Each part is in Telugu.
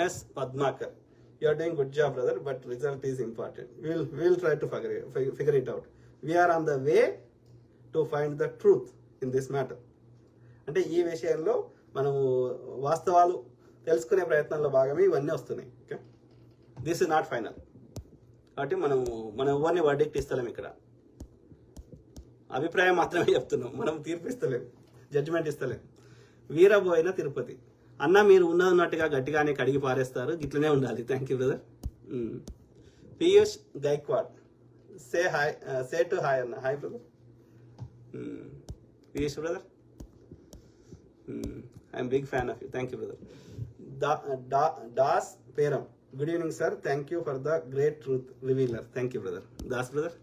MS Padmakar. You are doing good job, brother, but result is important. We'll try to figure it out. We are on the way to find the truth in this matter. అంటే ఈ విషయంలో మనము వాస్తవాలు తెలుసుకునే ప్రయత్నంలో భాగమే ఇవన్నీ వస్తున్నాయి. Okay, this is not final. కాబట్టి మనం ఎవరిని వర్డిక్ట్ ఇస్తలేం, ఇక్కడ అభిప్రాయం మాత్రమే చెప్తున్నాం, మనం తీర్పు ఇస్తలేం, జడ్జిమెంట్ ఇస్తలేం. వీరబోయిన తిరుపతి అన్న, మీరు ఉన్నట్టుగా గట్టిగానే కడిగి పారేస్తారు, ఇట్లనే ఉండాలి. Thank you brother. Piyush Gaikwad, say hi, say to hi అన్న. Hi brother. Piyush brother, I'm big fan of you. Thank you brother. Das Peram, good evening sir, thank you for the great truth revealer. Thank you brother. Das brother.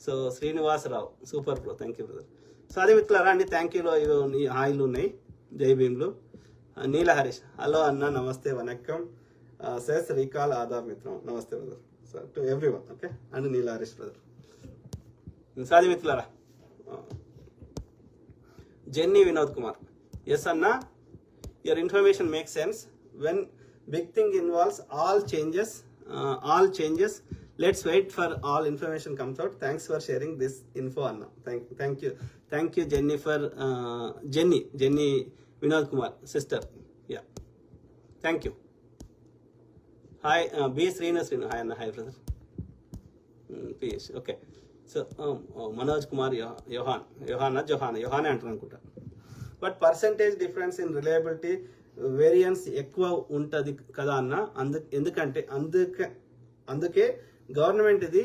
So Srinivasarao, super bro, thank you brother. So అదే మిత్రులారా అండి, థ్యాంక్ యూలో ఇవి హాయిలు ఉన్నాయి, జై భీమ్లు. నీల హరీష్, హలో అన్న, నమస్తే, వనక్కం, సెస్ రీకాల్ ఆదాబ్ మిత్రం, నమస్తే brother. So to everyone. Okay, and Neela Harish brother. సాది మిత్రులారా, జెన్నీ వినోద్ కుమార్, ఎస్ అన్న, your information make sense when big thing involves all changes. Let's wait for all information comes out. Thanks for sharing this info, Anna. Thank you, Jenny Vinod Kumar, sister. Yeah, thank you. Hi, B Srinu. Hi Anna. Hi brother. Please. Okay. So Manoj Kumar Johanna antunanukunta. But percentage difference in reliability variance ఎక్కువ ఉంటది కదా అన్న, అందుకే గవర్నమెంట్ ఇది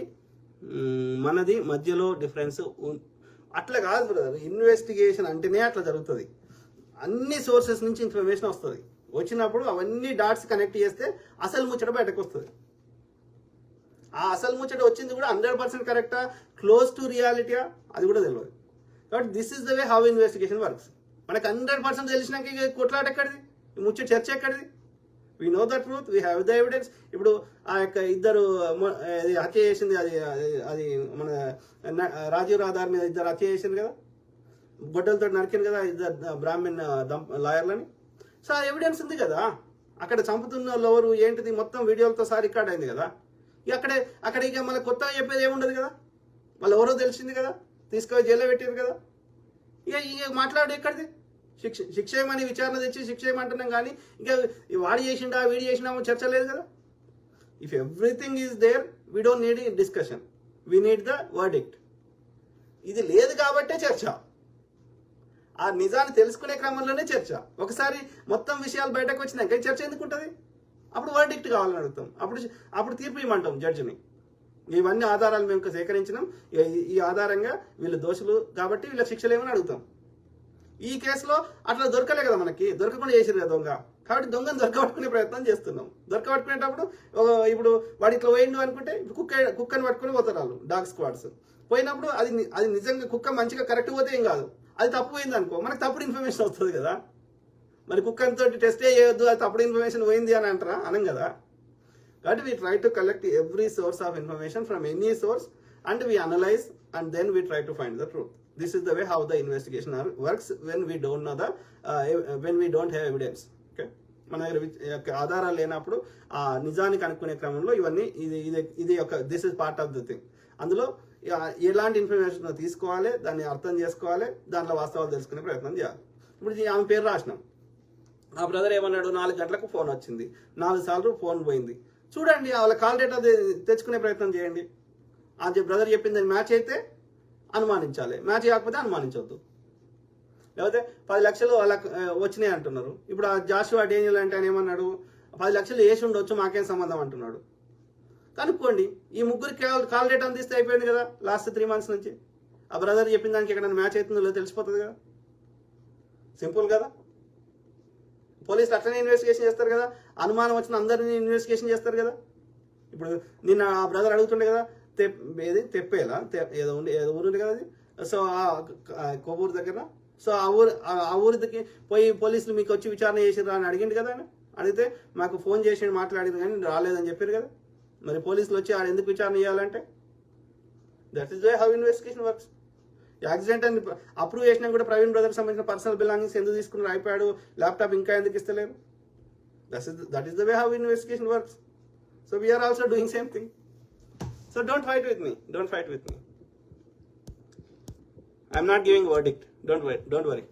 మనది మధ్యలో డిఫరెన్స్. అట్లా కాదు బ్రదర్, ఇన్వెస్టిగేషన్ అంటేనే అట్లా జరుగుతుంది. అన్ని సోర్సెస్ నుంచి ఇన్ఫర్మేషన్ వస్తుంది, వచ్చినప్పుడు అవన్నీ డాట్స్ కనెక్ట్ చేస్తే అసలు ముచ్చట బయటకు వస్తుంది. ఆ అసలు ముచ్చట వచ్చింది కూడా 100% కరెక్టా, క్లోజ్ టు రియాలిటీయా, అది కూడా తెలియదు. కాబట్టి this is the way how investigation works. మనకు 100% తెలిసినాక కొట్లాట ఎక్కడిది, ముచ్చట చర్చ ఎక్కడిది? We know the truth, we have the evidence. ఇప్పుడు ఆ యొక్క ఇద్దరు హత్య చేసింది, అది మన రాజీవ్ రాధార్ మీద ఇద్దరు హత్య చేసింది కదా, గొడ్డలతో నరికింది కదా ఇద్దరు బ్రాహ్మణ్ లాయర్లని. సో ఆ ఎవిడెన్స్ ఉంది కదా, అక్కడ చంపుతున్న వాళ్ళు ఎవరు ఏంటిది మొత్తం వీడియోలతో సహా రికార్డ్ అయింది కదా. అక్కడ ఇక మళ్ళీ కొత్తగా చెప్పేది ఏముండదు కదా, వాళ్ళు ఎవరో తెలిసింది కదా, తీసుకొని జైల్లో పెట్టారు కదా. ఇక మాట్లాడు ఎక్కడిది, శిక్ష ఏమని విచారణ తెచ్చి శిక్ష ఏమంటున్నాం కానీ ఇంకా వాడి చేసిండా వీడి చేసినా చర్చ లేదు కదా. If everything is there, we don't need discussion, we need the verdict. ఇది లేదు కాబట్టే చర్చ, ఆ నిజాన్ని తెలుసుకునే క్రమంలోనే చర్చ. ఒకసారి మొత్తం విషయాలు బయటకు వచ్చినాక చర్చ ఎందుకు ఉంటుంది? అప్పుడు వర్డిక్ట్ కావాలని అడుగుతాం, అప్పుడు తీర్పు ఇవ్వమంటాం జడ్జిని. ఇవన్నీ ఆధారాలు మేము సేకరించినాం, ఈ ఆధారంగా వీళ్ళు దోషులు కాబట్టి వీళ్ళ శిక్షలు ఏమని అడుగుతాం. ఈ కేసులో అట్లా దొరకలే కదా, మనకి దొరకకుండా చేసారు కదా దొంగ, కాబట్టి దొంగను దొరకబట్టుకునే ప్రయత్నం చేస్తున్నాం. దొరకబట్టుకునేటప్పుడు ఇప్పుడు వాడు ఇట్లా పోయిండు అనుకుంటే కుక్కని పట్టుకుని పోతారు వాళ్ళు, డాగ్ స్క్వాడ్స్. పోయినప్పుడు అది నిజంగా కుక్క మంచిగా కరెక్ట్ పోతే ఏం కాదు, అది తప్పు పోయింది అనుకో, మనకు తప్పుడు ఇన్ఫర్మేషన్ వస్తుంది కదా. మరి కుక్కనితో టెస్టే చేయొద్దు, అది తప్పుడు ఇన్ఫర్మేషన్ పోయింది అని అంటారా? అనం కదా. కాబట్టి we try to collect every source of information from any source and we analyse and then we try to find the truth. This is the way how the investigation works when we don't know when we don't have evidence. Okay, మన దగ్గర ఆధారాలు లేనప్పుడు ఆ నిజాన్ని కనుక్కునే క్రమంలో ఇవన్నీ ఇది ఒక this is part of the thing. అందులో ఎలాంటి ఇన్ఫర్మేషన్ తీసుకోవాలి, దాన్ని అర్థం చేసుకోవాలి, దాంట్లో వాస్తవాలు తెలుసుకునే ప్రయత్నం చేయాలి. ఇప్పుడు ఆమె పేరు రాసినాం, ఆ బ్రదర్ ఏమన్నాడు, 4 గంటలకు ఫోన్ వచ్చింది, 4 సార్లు ఫోన్ పోయింది. చూడండి, వాళ్ళ కాల్ డేటా తెచ్చుకునే ప్రయత్నం చేయండి. ఆ బ్రదర్ చెప్పింది మ్యాచ్ అయితే అనుమానించాలి, మ్యాచ్ కాకపోతే అనుమానించవద్దు. లేకపోతే 10 లక్షలు వాళ్ళకి వచ్చినాయి అంటున్నారు. ఇప్పుడు ఆ జాషువా డేనియల్ అంటే ఆయన ఏమన్నాడు, 10 లక్షలు వేసి ఉండొచ్చు, మాకేం సంబంధం అంటున్నాడు. కనుక్కోండి, ఈ ముగ్గురికి కాల్ డేటా అందిస్తే అయిపోయింది కదా. లాస్ట్ 3 months నుంచి ఆ బ్రదర్ చెప్పిన దానికి ఎక్కడైనా మ్యాచ్ అవుతుందో లేదో తెలిసిపోతుంది కదా. సింపుల్ కదా. పోలీసులు అట్లనే ఇన్వెస్టిగేషన్ చేస్తారు కదా, అనుమానం వచ్చిన అందరినీ ఇన్వెస్టిగేషన్ చేస్తారు కదా. ఇప్పుడు నిన్న ఆ బ్రదర్ అడుగుతుండే కదా, తెప్పేలా ఏదో ఊరు కదా అది. సో ఆ కొవ్వూరు దగ్గర, సో ఆ ఊరికి పోయి పోలీసులు మీకు వచ్చి విచారణ చేసిరా అని అడిగింది కదా. అడిగితే మాకు ఫోన్ చేసి మాట్లాడింది కానీ రాలేదని చెప్పారు కదా. మరి పోలీసులు వచ్చి ఆడ ఎందుకు విచారణ చేయాలంటే that is way how investigation works. Accident అని అప్రూవ్ చేసినా కూడా ప్రవీణ్ బ్రదర్కి సంబంధించిన పర్సనల్ బిలాంగింగ్స్ ఎందుకు తీసుకున్నారు, ఐప్యాడ్ ల్యాప్టాప్ ఇంకా ఎందుకు ఇస్తలేరు? That is the way how investigation works. So we are also doing same thing. So don't fight with me. I'm not giving verdict. Don't worry.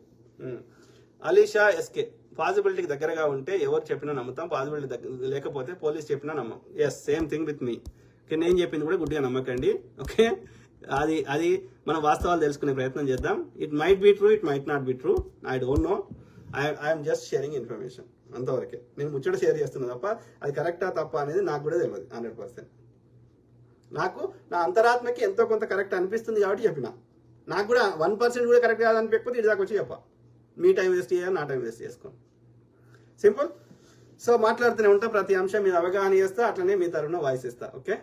Alisha S K, పాజిబిలిటీకి దగ్గరగా ఉంటే ఎవరు చెప్పినా నమ్ముతాం, పాజిబిలిటీ లేకపోతే పోలీస్ చెప్పినా నమ్మం. Yes, same thing with me. నేను చెప్పింది కూడా గుడ్డిగా నమ్మకండి. ఓకే, అది మనం వాస్తవాలు తెలుసుకునే ప్రయత్నం చేద్దాం. It might be true, it might not be true, I don't know. I'm just sharing information, అంతవరకే. నేను ముచ్చట షేర్ చేస్తున్నా తప్ప అది కరెక్టా తప్ప అనేది నాకు కూడా తెలియదు 100%. నాకు నా అంతరాత్మకి ఎంతో కొంత కరెక్ట్ అనిపిస్తుంది కాబట్టి చెప్పిన. నాకు కూడా 1% కూడా కరెక్ట్ కాదనిపించకపోతే ఇది దాకా వచ్చి చెప్ప. మీ టైం వేస్ట్ చేయాలి, నా టైం వేస్ట్ చేసుకోండి. సింపుల్. సో మాట్లాడుతూనే ఉంటా, ప్రతి అంశం మీద అవగాహన చేస్తా, అట్లనే మీ తరఫున వాయిస్ ఇస్తా. ఓకే,